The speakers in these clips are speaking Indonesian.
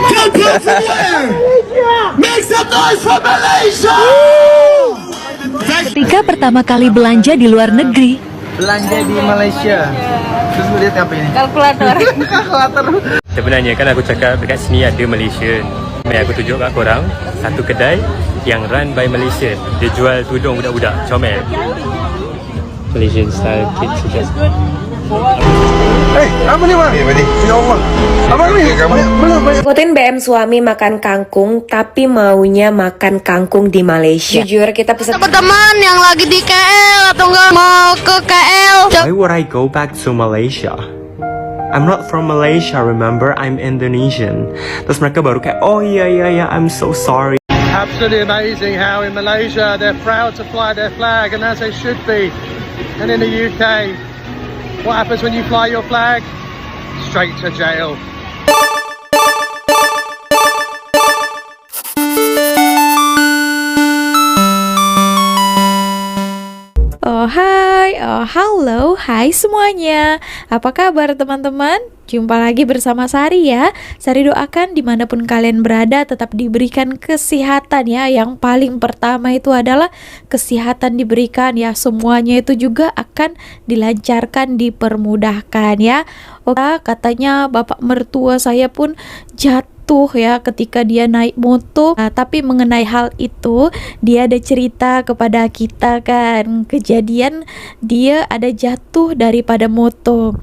From where? Make some noise for Malaysia! Ketika pertama kali belanja di luar negeri, Belanja di Malaysia. Terus lihat apa ini? Kalkulator. Kalkulator. Sebenarnya kan aku cakap dekat sini ada Malaysian. Mari aku tunjuk kat korang satu kedai yang run by Malaysian. Dia jual tudung budak-budak, comel. Malaysian style kids suggest. Apa nih, Bang? Ya Allah. Apa nih? Belum banyak. Ngikutin BM suami makan kangkung, tapi maunya makan kangkung di Malaysia. Jujur kita pesan Teman-teman yang lagi di KL atau enggak mau ke KL. Why would I go back to Malaysia? I'm not from Malaysia, remember? I'm Indonesian. Terus mereka baru kayak, oh iya, I'm so sorry. Absolutely amazing how in Malaysia they're proud to fly their flag, and as they should be. And in the UK, what happens when you fly your flag? Straight to jail. Halo, hai semuanya. Apa kabar teman-teman? Jumpa lagi bersama Sari ya. Sari doakan dimanapun kalian berada tetap diberikan kesehatan ya. Yang paling pertama itu adalah kesehatan diberikan ya. Semuanya itu juga akan dilancarkan, dipermudahkan ya. Oke, katanya bapak mertua saya pun jatuh ya ketika dia naik motor. Tapi mengenai hal itu dia ada cerita kepada kita kan. Kejadian dia ada jatuh daripada motor.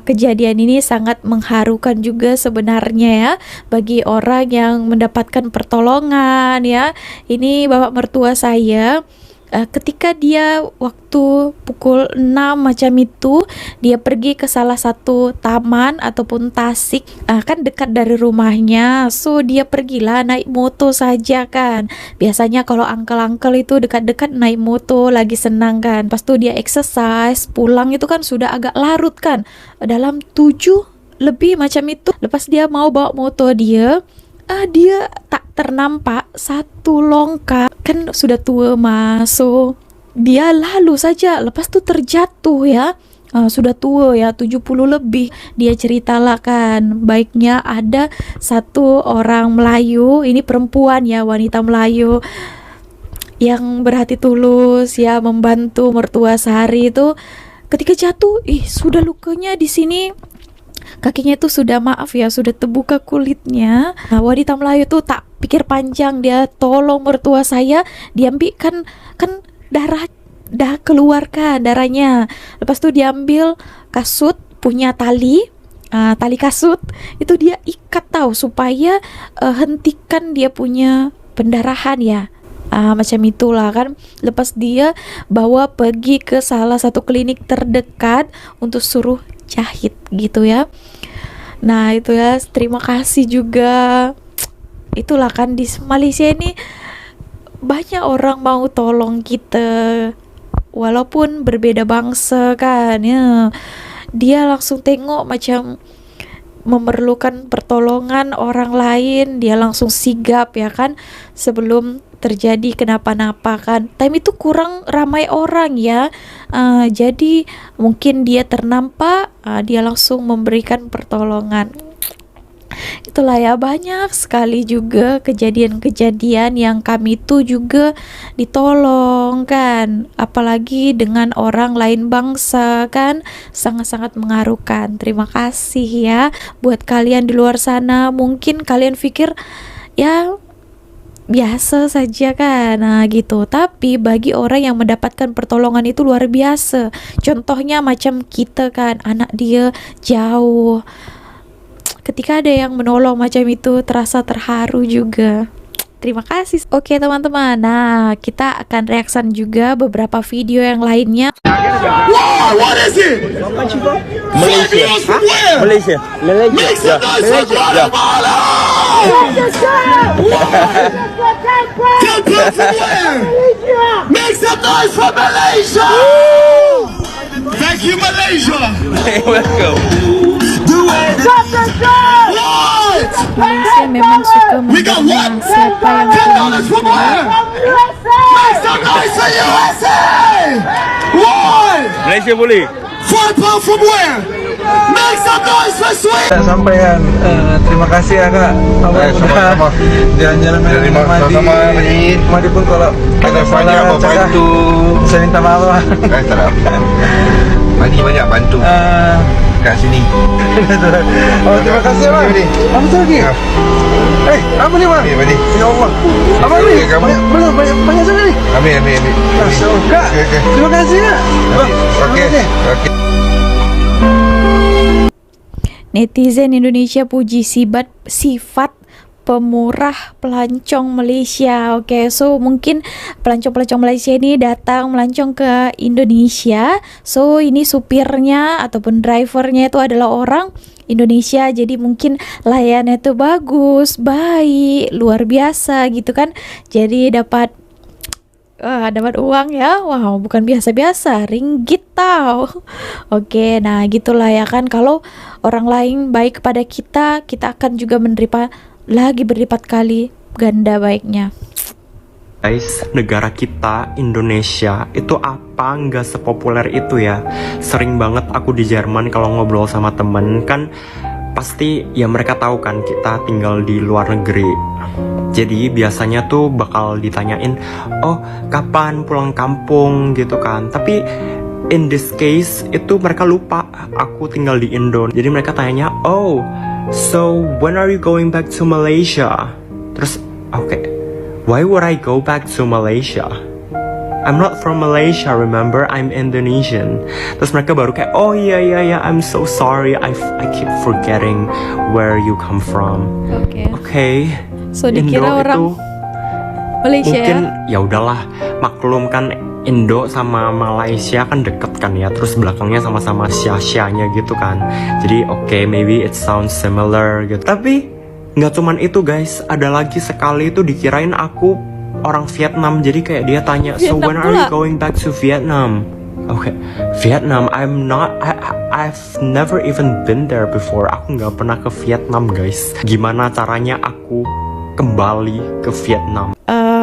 Kejadian ini sangat mengharukan juga sebenarnya ya bagi orang yang mendapatkan pertolongan ya. Ini bapak mertua saya. Ketika dia waktu pukul 6 macam itu, dia pergi ke salah satu taman ataupun tasik, kan dekat dari rumahnya. So dia pergilah naik motor saja kan. Biasanya kalau uncle-uncle itu dekat-dekat naik motor lagi senang kan. Pas tu dia exercise, pulang itu kan sudah agak larut kan. Dalam 7 lebih macam itu. Lepas dia mau bawa motor dia tak ternampak satu longkang, kan sudah tua so dia lalu saja, lepas tu terjatuh ya. Sudah tua ya, 70 lebih. Dia ceritalah kan, baiknya ada satu orang Melayu, ini perempuan ya, wanita Melayu yang berhati tulus ya, membantu mertua Sari itu. Ketika jatuh, sudah lukanya di sini, kakinya itu sudah sudah terbuka kulitnya. Wanita Melayu tuh tak pikir panjang, dia tolong mertua saya, diambil kan darah dah keluarkan darahnya. Lepas tu diambil kasut punya tali kasut itu dia ikat supaya hentikan dia punya pendarahan ya. Macam itulah kan. Lepas dia bawa pergi ke salah satu klinik terdekat untuk suruh jahit gitu ya. Nah itu ya, terima kasih juga. Itulah kan di Malaysia ini banyak orang mau tolong kita walaupun berbeda bangsa kan ya. Dia langsung tengok macam memerlukan pertolongan orang lain, dia langsung sigap ya kan, sebelum terjadi kenapa-napa kan. Time itu kurang ramai orang ya, jadi mungkin dia ternampak, dia langsung memberikan pertolongan. Itulah ya, banyak sekali juga kejadian-kejadian yang kami itu juga ditolong kan, apalagi dengan orang lain bangsa kan, sangat-sangat mengharukan. Terima kasih ya buat kalian di luar sana. Mungkin kalian pikir ya biasa saja kan, gitu. Tapi bagi orang yang mendapatkan pertolongan itu luar biasa. Contohnya macam kita kan, anak dia jauh. Ketika ada yang menolong macam itu, terasa terharu juga. Terima kasih. Oke teman-teman, nah kita akan reaction juga beberapa video yang lainnya. Wow, what is it? Malaysia. Malaysia. Malaysia. Malaysia. Make some noise for Malaysia. Thank you, Malaysia. Welcome. Malaysia memang suka mendengar siapa yang Make some noise for USA. One. Malaysia boleh. £5 from where? Make some noise for Sweden! Tak sampaikan. Terima kasih ya kak. Abang sama-sama. Jalan-jalan Terima sama-sama lagi. Madi pun kalau Ada banyak bantu. saya minta maaf lah. Tak apa. Madi banyak bantu kat sini. Oh terima kasih bang. Apa tu lagi? Apa ni bang? Ambil Madi. Ya Allah. Abang ni Kamu. banyak sangat ni. Ambil. Masya Allah. Kak. Okey. Terima kasih kak. Bang, terima Okey. kasih. Okey. Netizen Indonesia puji sifat pemurah pelancong Malaysia. Oke, so mungkin pelancong-pelancong Malaysia ini datang melancong ke Indonesia. So ini supirnya ataupun drivernya itu adalah orang Indonesia, jadi mungkin layannya itu bagus, baik, luar biasa gitu kan. Jadi dapat uang ya. Wow, bukan biasa-biasa, ringgit tau. Oke, nah gitulah ya kan. Kalau orang lain baik kepada kita, kita akan juga menerima lagi berlipat kali ganda baiknya. Guys, negara kita, Indonesia, itu apa nggak sepopuler itu ya. Sering banget aku di Jerman kalau ngobrol sama temen, kan pasti ya mereka tahu kan kita tinggal di luar negeri. Jadi biasanya tuh bakal ditanyain, oh kapan pulang kampung gitu kan. Tapi in this case itu mereka lupa aku tinggal di Indo. Jadi mereka tanya, oh so when are you going back to Malaysia? Terus oke, why would I go back to Malaysia? I'm not from Malaysia, remember? I'm Indonesian. Terus mereka baru kayak, oh iya, I'm so sorry, I keep forgetting where you come from. Oke. So dikira orang itu Malaysia mungkin ya udahlah, maklum kan Indo sama Malaysia kan deket kan ya, terus belakangnya sama-sama Asia-nya gitu kan. Jadi oke, maybe it sounds similar gitu. Tapi nggak cuman itu guys, ada lagi sekali itu dikirain aku orang Vietnam. Jadi kayak dia tanya, so when are you going back to Vietnam? Oke, Vietnam, I've never even been there before. Aku nggak pernah ke Vietnam guys. Gimana caranya aku kembali ke Vietnam?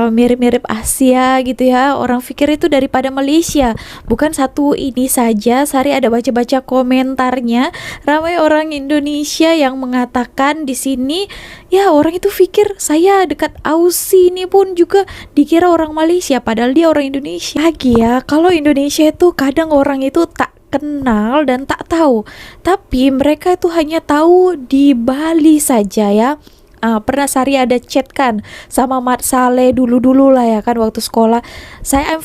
Mirip-mirip Asia gitu ya. Orang pikir itu daripada Malaysia. Bukan satu ini saja, Sari ada baca-baca komentarnya. Ramai orang Indonesia yang mengatakan di sini, ya orang itu pikir saya dekat Aussie ini pun juga dikira orang Malaysia, padahal dia orang Indonesia. Lagi ya, kalau Indonesia itu kadang orang itu tak kenal dan tak tahu. Tapi mereka itu hanya tahu di Bali saja ya. Pernah Sari ada chat kan sama Mat Saleh dulu lah ya kan waktu sekolah. I'm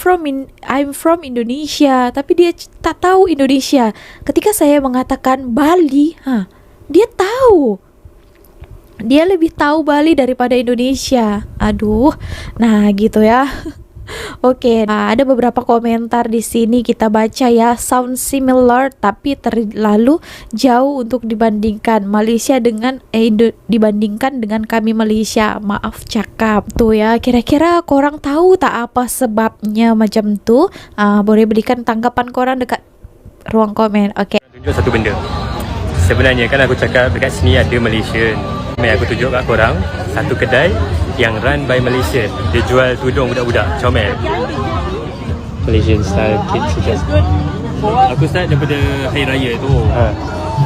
from Indonesia, tapi dia tak tahu Indonesia. Ketika saya mengatakan Bali, dia tahu. Dia lebih tahu Bali daripada Indonesia. Aduh, nah gitu ya. Oke, ada beberapa komentar di sini kita baca ya. Sound similar tapi terlalu jauh untuk dibandingkan Malaysia dengan dibandingkan dengan kami Malaysia. Maaf cakap tuh ya. Kira-kira korang tahu tak apa sebabnya macam tuh? Boleh berikan tanggapan korang dekat ruang komen. Oke. Tunjuk satu benda. Sebenarnya kan aku cakap dekat sini ada Malaysian. Mari aku tunjuk kat korang satu kedai yang run by Malaysian. Dia jual tudung budak-budak, comel. Malaysian style kids suggest. Aku start daripada Hari Raya tu.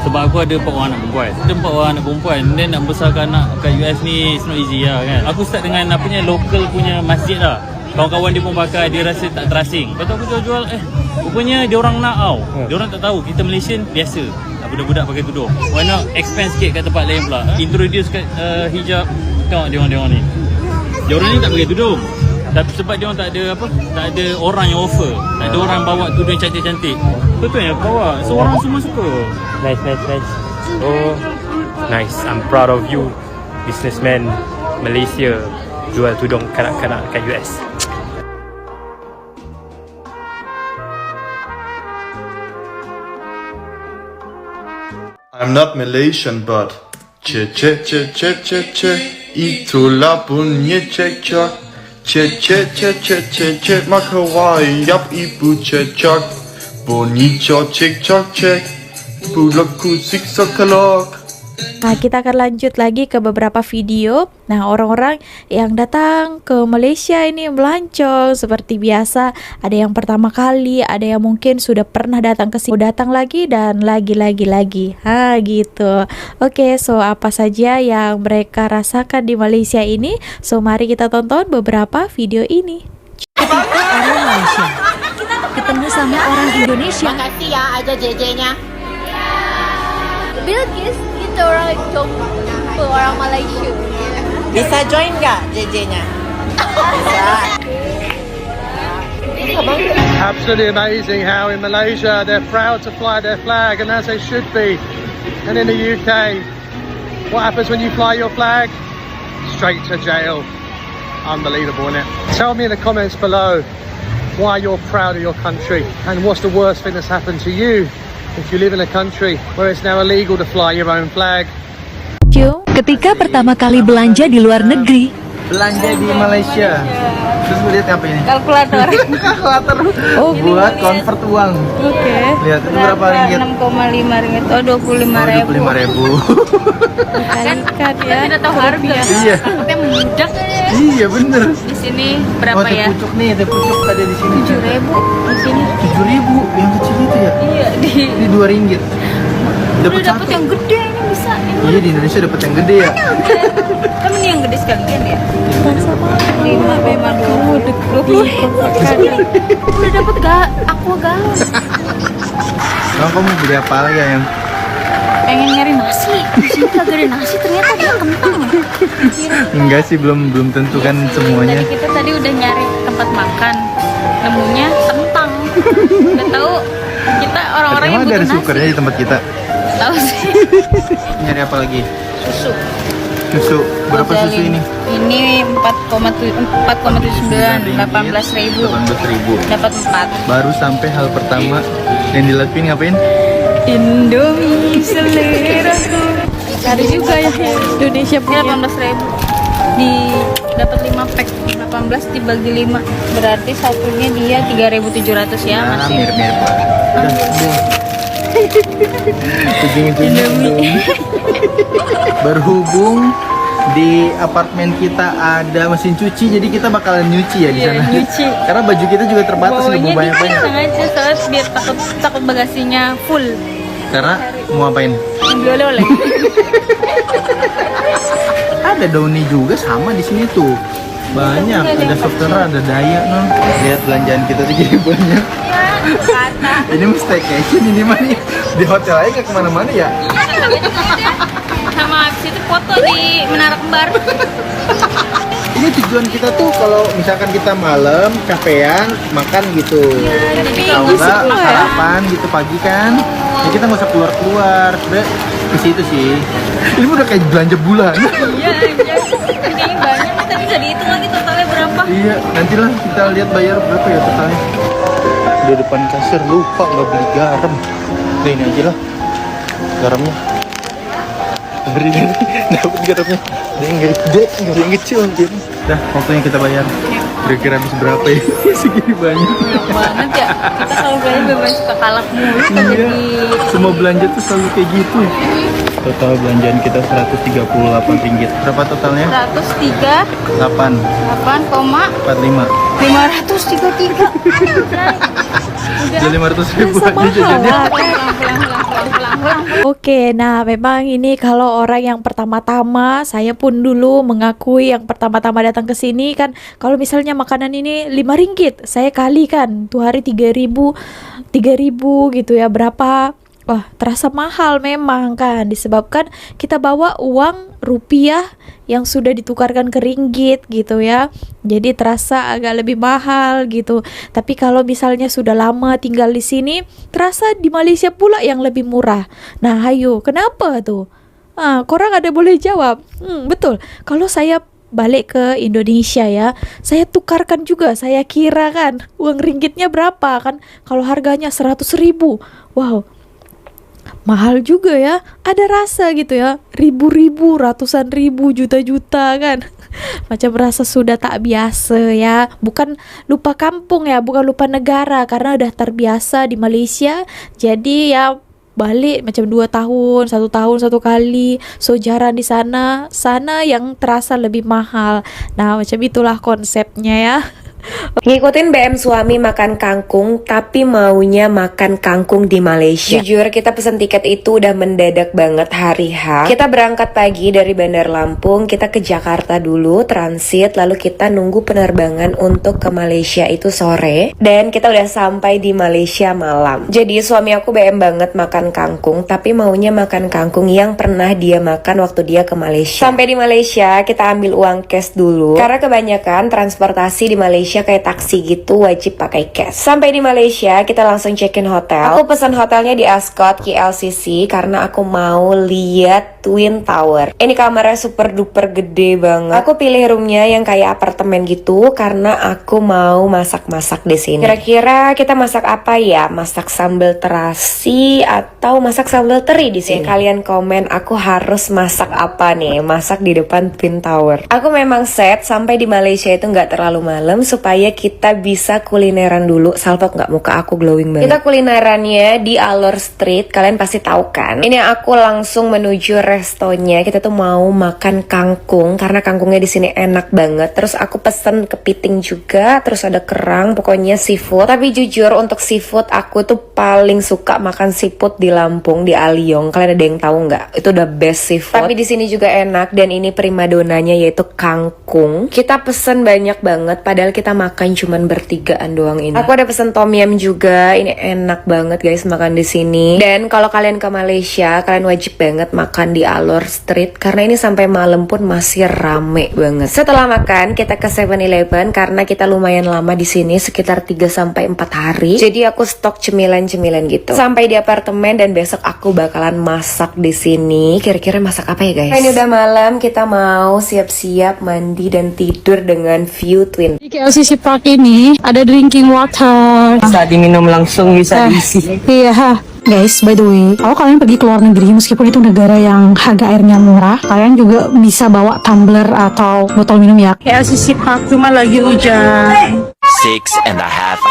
Sebab aku ada 4 orang anak perempuan. Ada 4 orang anak perempuan, then nak besarkan anak kat US ni it's not easy lah kan. Aku start dengan local punya masjid lah. Kawan-kawan dia pun pakai, dia rasa tak terasing. Lepas tu aku jual rupanya dia orang nak tau. Dia orang tak tahu kita Malaysian biasa. Budak-budak pakai tudung. Why not expand sikit kat tempat lain pula. Introduce kat hijab. Tengok dia orang ni. Dia orang ni tak pakai tudung. Tapi sebab dia orang tak ada orang yang offer. Tak ada orang bawa tudung yang cantik-cantik. Betul yang aku bawa. So orang semua suka. Nice. Oh, nice. I'm proud of you, businessman Malaysia jual tudung kanak-kanak kat US. I'm not Malaysian, but che itulah bunyi cecak. Che makawai yap ibu cecak. Bunyi cek bulakku siksakalak. Nah, kita akan lanjut lagi ke beberapa video. Nah, orang-orang yang datang ke Malaysia ini melancong seperti biasa. Ada yang pertama kali, ada yang mungkin sudah pernah datang ke sini, datang lagi dan lagi. Gitu. Oke, so apa saja yang mereka rasakan di Malaysia ini? So, mari kita tonton beberapa video ini. Orang Malaysia ketemu sama orang Indonesia. Makasih ya aja JJ-nya. Bilkis itu orang jompo orang Malaysia. Bisa join nggak JJ-nya? Absolutely amazing how in Malaysia they're proud to fly their flag, and as they should be. And in the UK, what happens when you fly your flag? Straight to jail. Unbelievable, isn't it? Tell me in the comments below why you're proud of your country and what's the worst thing that's happened to you if you live in a country where it's now illegal to fly your own flag. Ketika pertama kali belanja di luar negeri. Belanja di Malaysia. Terus lihat apa ini? Kalkulator. Kalkulator. Oh, buat convert uang. Oke. Lihat itu berapa ringgit? 6,5 ringgit. Oh, 25.000. 25.000. Dikalikan ya. Tidak tahu harga. Iya. Takutnya mendadak. Iya bener. Di sini berapa ya? Teh pucuk nih, teh pucuk ada di sini. 7.000 di sini. 7.000 yang kecil itu ya? Iya, Ini 2 ringgit. udah dapat yang gede ini bisa. Iya di Indonesia dapat yang gede ya. Kan ini yang gede sekalian ya. 5 udah dapat gak aqua galon. Kamu beli apa lagi ya yang? Pengen nyari nasi. Di sini kagak ada nasi, ternyata dia kentang. Enggak sih, belum tentu kan semuanya. Jadi kita tadi udah nyari tempat makan, nemunya kentang. Udah tahu kita orang-orang yang Emang butuh ada nasi. sukarnya di tempat kita? Tahu sih. Nyari apa lagi? Susu. Susu. Berapa susu ini? Ini 4,79, 18.000. 18.000. Dapat 4. Baru sampai hal pertama yang dilakuin ngapain? Indomie seleraku. Ada juga yang Indonesia punya. 18.000. Dapat 5 pack. 18 dibagi 5. Berarti satunya dia 3.700 ya, Nah, masih. mirip-mirip lah. Ujung-ujungnya berhubung di apartemen kita ada mesin cuci, jadi kita bakalan nyuci ya di Iya, sana. nyuci. Karena baju kita juga terbatas, nggak mau banyak-banyak. Sengaja soalnya biar takut bagasinya full. Karena mau apain? Yang oleh-oleh. Ada daunnya juga sama di sini tuh. Banyak, ada softener, ada daya non. Lihat belanjaan kita tuh jadi banyak. Ini mesti staycation ini mah nih. Di hotel aja nggak kemana-mana ya. Sama habis itu foto di Menara Kembar. Ini tujuan kita tuh kalau misalkan kita malam, kafean, makan gitu. Kalau enggak sarapan gitu pagi kan. Ya kita nggak usah keluar-keluar. Udah ke situ sih. Ini udah kayak belanja bulan. Iya, kayaknya banyak. Kita bisa dihitung lagi totalnya berapa. Iya, nantilah kita lihat bayar berapa ya totalnya. Di depan kasir lupa nggak beli garam. Udah ini aja lah garamnya. Hari ini dapat garamnya. Ada yang gede, nggak ada yang kecil mungkin. Dah, waktunya kita bayar. Kira-kira habis berapa ya? Segini banyak. Banget ya. Kita selalu belanja bebas suka kalap mulu. Iya. Semua belanja tuh selalu kayak gitu. Total belanjaan kita 138 ringgit. Berapa totalnya? 103,8,45. 533. Udah 500.000 aja jajannya. Oke, nah memang ini kalau orang yang pertama-tama, saya pun dulu mengakui yang pertama-tama datang ke sini kan, kalau misalnya makanan ini 5 ringgit, saya kali kan tuh hari 3.000 gitu ya, berapa? Wah, terasa mahal memang kan, disebabkan kita bawa uang rupiah yang sudah ditukarkan ke ringgit gitu ya. Jadi terasa agak lebih mahal gitu. Tapi kalau misalnya sudah lama tinggal di sini, terasa di Malaysia pula yang lebih murah. Nah, ayo, kenapa tuh? Korang ada boleh jawab? Betul. Kalau saya balik ke Indonesia ya, saya tukarkan juga, saya kira kan uang ringgitnya berapa kan, kalau harganya 100.000, wow, mahal juga ya, ada rasa gitu ya, ribu-ribu, ratusan ribu, juta-juta kan. Macam rasa sudah tak biasa ya. Bukan lupa kampung ya, bukan lupa negara, karena udah terbiasa di Malaysia. Jadi ya balik macam 2 tahun, 1 tahun 1 kali. So jarang di sana yang terasa lebih mahal. Nah macam itulah konsepnya ya. Ngikutin BM suami makan kangkung, tapi maunya makan kangkung di Malaysia. Jujur, kita pesen tiket itu udah mendadak banget hari H. Kita berangkat pagi dari Bandar Lampung, kita ke Jakarta dulu, transit, lalu kita nunggu penerbangan untuk ke Malaysia itu sore. Dan kita udah sampai di Malaysia malam. Jadi suami aku BM banget makan kangkung, tapi maunya makan kangkung yang pernah dia makan waktu dia ke Malaysia. Sampai di Malaysia, kita ambil uang cash dulu. Karena kebanyakan transportasi di Malaysia kayak taksi gitu wajib pakai cash. Sampai di Malaysia kita langsung check-in hotel. Aku pesan hotelnya di Ascott KLCC karena aku mau lihat Twin Tower. Ini kamarnya super duper gede banget. Aku pilih roomnya yang kayak apartemen gitu karena aku mau masak-masak di sini. Kira-kira kita masak apa ya? Masak sambal terasi atau masak sambal teri di sini? Kalian komen aku harus masak apa nih? Masak di depan Twin Tower. Aku memang set sampai di Malaysia itu nggak terlalu malam supaya kita bisa kulineran dulu. Salpok nggak, muka aku glowing banget. Kita kulinerannya di Alor Street, kalian pasti tahu kan. Ini aku langsung menuju restonya. Kita tuh mau makan kangkung karena kangkungnya di sini enak banget. Terus aku pesen kepiting juga, terus ada kerang, pokoknya seafood. Tapi jujur untuk seafood aku tuh paling suka makan seafood di Lampung, di Aliong. Kalian ada yang tahu nggak? Itu udah best seafood. Tapi di sini juga enak dan ini primadonanya yaitu kangkung. Kita pesen banyak banget padahal kita makan cuman bertigaan doang ini. Aku ada pesen tom yum juga. Ini enak banget guys makan di sini. Dan kalau kalian ke Malaysia, kalian wajib banget makan di Alor Street karena ini sampai malam pun masih rame banget. Setelah makan, kita ke 7-Eleven karena kita lumayan lama di sini, sekitar 3 sampai 4 hari. Jadi aku stok cemilan-cemilan gitu. Sampai di apartemen dan besok aku bakalan masak di sini. Kira-kira masak apa ya guys? Ini udah malam, kita mau siap-siap mandi dan tidur dengan view Twin. Di KLCC Park ini ada drinking water. Bisa diminum langsung, bisa diisi. Iya. Guys, by the way, kalau kalian pergi ke luar negeri, meskipun itu negara yang harga airnya murah, kalian juga bisa bawa tumbler atau botol minum ya. KLCC Park cuma lagi hujan. 6.5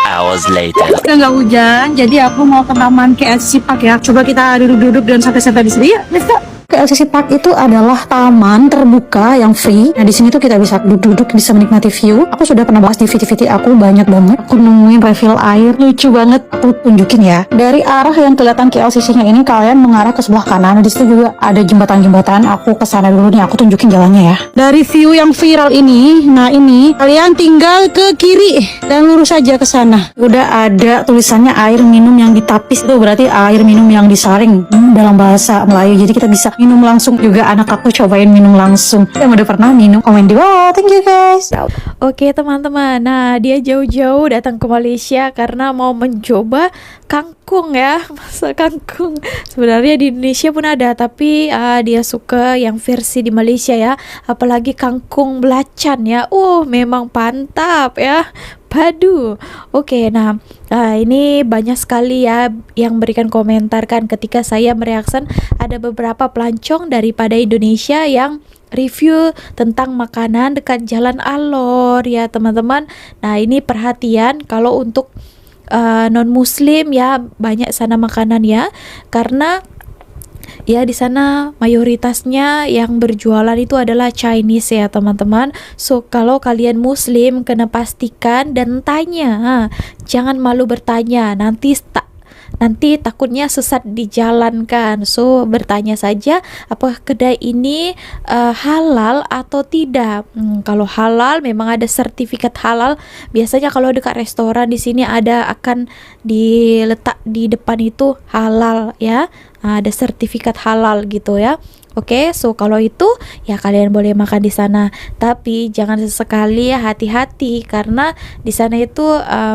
hours later. Nggak hujan, jadi aku mau ke taman KLCC Park ya. Coba kita duduk-duduk dan santai-santai di sini ya. Let's go. KLCC Park itu adalah taman terbuka yang free. Nah di sini tuh kita bisa duduk-duduk, bisa menikmati view. Aku sudah pernah bahas di video-video aku banyak banget. Aku nemuin refill air lucu banget. Aku tunjukin ya. Dari arah yang kelihatan KLCC-nya ini kalian mengarah ke sebelah kanan. Di situ juga ada jembatan-jembatan. Aku kesana dulu nih. Aku tunjukin jalannya ya. Dari view yang viral ini, nah ini kalian tinggal ke kiri dan lurus aja ke sana. Udah ada tulisannya air minum yang ditapis, itu berarti air minum yang disaring dalam bahasa Melayu. Jadi kita bisa minum langsung juga. Anak aku cobain minum langsung. Yang udah pernah minum komen di bawah. Thank you guys. Oke teman-teman, nah dia jauh-jauh datang ke Malaysia karena mau mencoba kangkung ya. Masa kangkung sebenarnya di Indonesia pun ada, tapi dia suka yang versi di Malaysia ya. Apalagi kangkung belacan ya. Memang pantap ya. Padu. Oke, nah ini banyak sekali ya yang berikan komentar kan ketika saya mereaksi ada beberapa pelancong daripada Indonesia yang review tentang makanan dekat Jalan Alor ya teman-teman. Nah ini perhatian kalau untuk non muslim ya, banyak sana makanan ya, karena ya di sana mayoritasnya yang berjualan itu adalah Chinese ya teman-teman. So kalau kalian muslim kena pastikan dan tanya, jangan malu bertanya, nanti takutnya sesat di jalan kan. So bertanya saja apakah kedai ini halal atau tidak. Kalau halal memang ada sertifikat halal. Biasanya kalau dekat restoran di sini akan diletak di depan itu halal ya. Ada sertifikat halal gitu ya. Oke, so kalau itu ya kalian boleh makan di sana. Tapi jangan sesekali ya, hati-hati karena di sana itu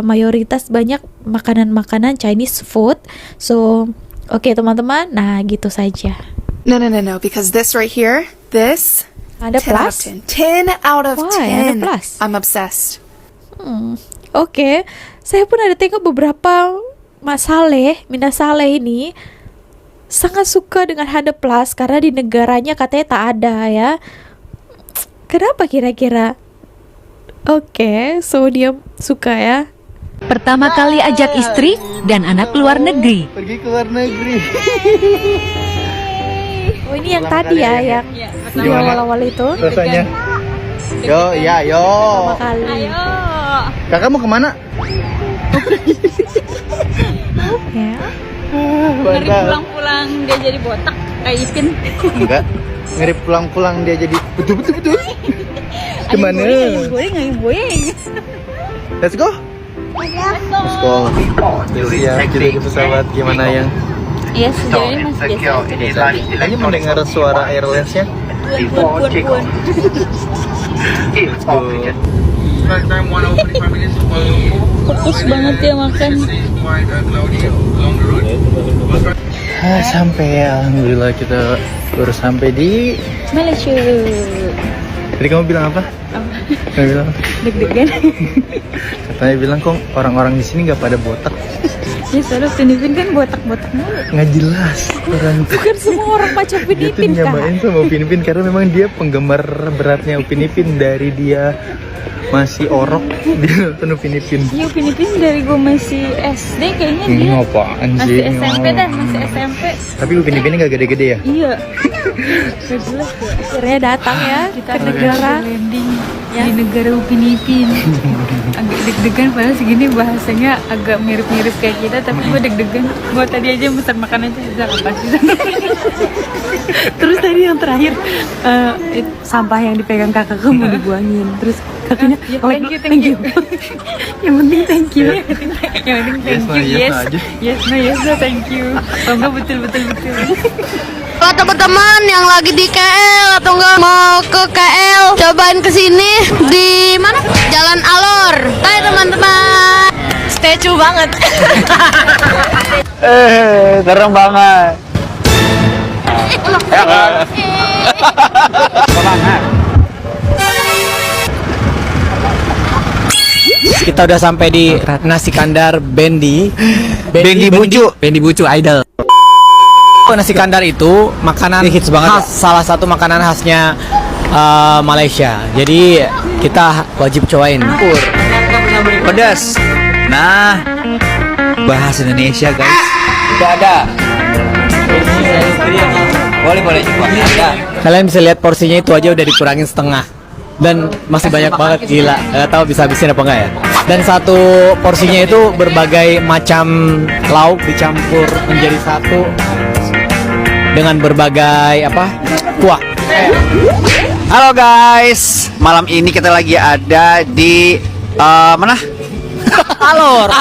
mayoritas banyak makanan-makanan Chinese food. So, oke teman-teman, nah gitu saja. No, because this right here, this ada 10 out of 10. 10 out of 10. Ada plus. I'm obsessed. Oke. Saya pun ada tengok beberapa Mina Saleh ini sangat suka dengan Hada Plus karena di negaranya katanya tak ada ya. Kenapa kira-kira? Oke, so dia suka ya. pertama kali ajak istri dan anak keluar negeri. Pergi ke luar negeri. Oh ini yang tadi ya, yang di awal-awal itu. Rasanya. Yo, iya, yo. Pertama kali. Kakak mau kemana? Ya. Ngeri pulang-pulang dia jadi botak kayak Ipin. Enggak. Ngeri pulang-pulang dia jadi betul. Kemana? Ayam goreng. Let's go. Let's go. Ya, kita ke pesawat gimana yang? Iya, sejauh ini masih biasa. Hanya mendengar suara airlines-nya. Puan. Fokus banget ya makan. Sampai ya, alhamdulillah kita baru sampai di Malaysia. Tadi kamu bilang apa? Kamu bilang apa? Deg-degan. Katanya bilang kok orang-orang di sini nggak pada botak. Ya soalnya Filipin kan botak-botak mulu. Nggak jelas orang. Bukan semua orang macam Dia tuh Filipin kan? nyamain sama Upin Ipin karena memang dia penggemar beratnya Upin Ipin dari dia masih orok dia nonton Upin Ipin. Iya, Filipin dari gue masih SD kayaknya dia. Apaan Masih sih? SMP dah, masih SMP. Tapi Upin Ipinnya nggak gede-gede ya? Iya. Gak jelas ya. Akhirnya datang ya Kita ke negara. landing di negara Upin Ipin. Agak deg-degan padahal segini bahasanya agak mirip-mirip kayak kita, tapi gue deg-degan. Gue tadi aja pesan makan aja bisa apa sih? Terus tadi yang terakhir sampah yang dipegang kakakku mau dibuangin. Terus kakaknya thank you. Yang penting thank you. Yang penting thank you. Yes, no, thank you. Kalau enggak betul. Kalau teman-teman yang lagi di KL atau enggak mau ke KL, cobain kesini di mana? Jalan Alor. Hai teman-teman. Statue banget. Keren banget. Kita udah sampai di Nasi Kandar Bendi Bucu Idol. Nasi Kandar itu makanan hits banget, salah satu makanan khasnya Malaysia. Jadi kita wajib cobain. Pedas. Nah, bahasa Indonesia guys. Tidak ada. Boleh coba. Ada. Kalian bisa lihat porsinya itu aja udah dikurangin setengah. Dan masih banyak banget, gila. Gak tahu bisa habisin apa enggak ya. Dan satu porsinya itu berbagai macam lauk dicampur menjadi satu dengan berbagai kuah. Halo guys, malam ini kita lagi ada di mana? Alor.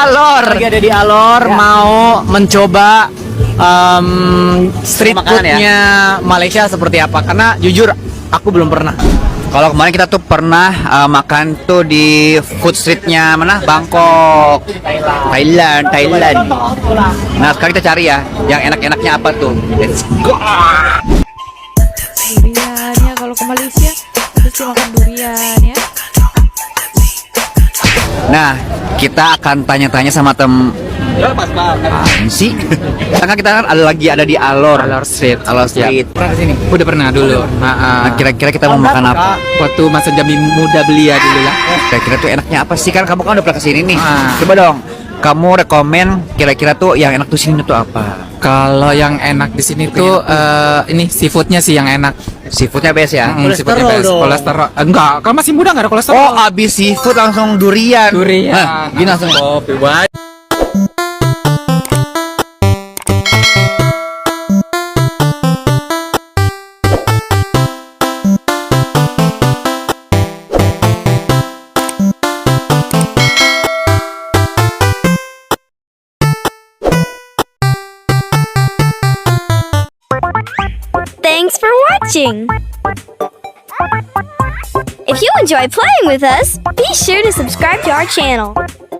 Lagi ada di Alor, mau mencoba street foodnya Malaysia seperti apa. Karena jujur aku belum pernah. Kalau kemarin kita tuh pernah makan tuh di food streetnya mana? Bangkok, Thailand. Nah sekarang kita cari ya, yang enak-enaknya apa tuh? Let's go. Durian ya, kalau ke Malaysia pasti makan durian ya. Nah kita akan tanya-tanya sama apaan sih? Karena kita kan ada di Alor Street. Pernah kesini? Udah pernah dulu. Nah, kira-kira kita mau makan apa? Waktu masa jamin muda belia dulu ya. Kira-kira tuh enaknya apa sih? Kan kamu kan udah pernah kesini nih. Coba dong, kamu rekomen kira-kira tuh yang enak tuh sini tuh apa? Kalau yang enak di sini tuh ini seafoodnya sih yang enak. Seafoodnya best ya? Seafoodnya best. Kolesterol enggak, kalau masih muda nggak ada kolesterol. Oh, abis seafood langsung durian. Gini langsung kopi banget. Thanks for watching. If you enjoy playing with us, be sure to subscribe to our channel.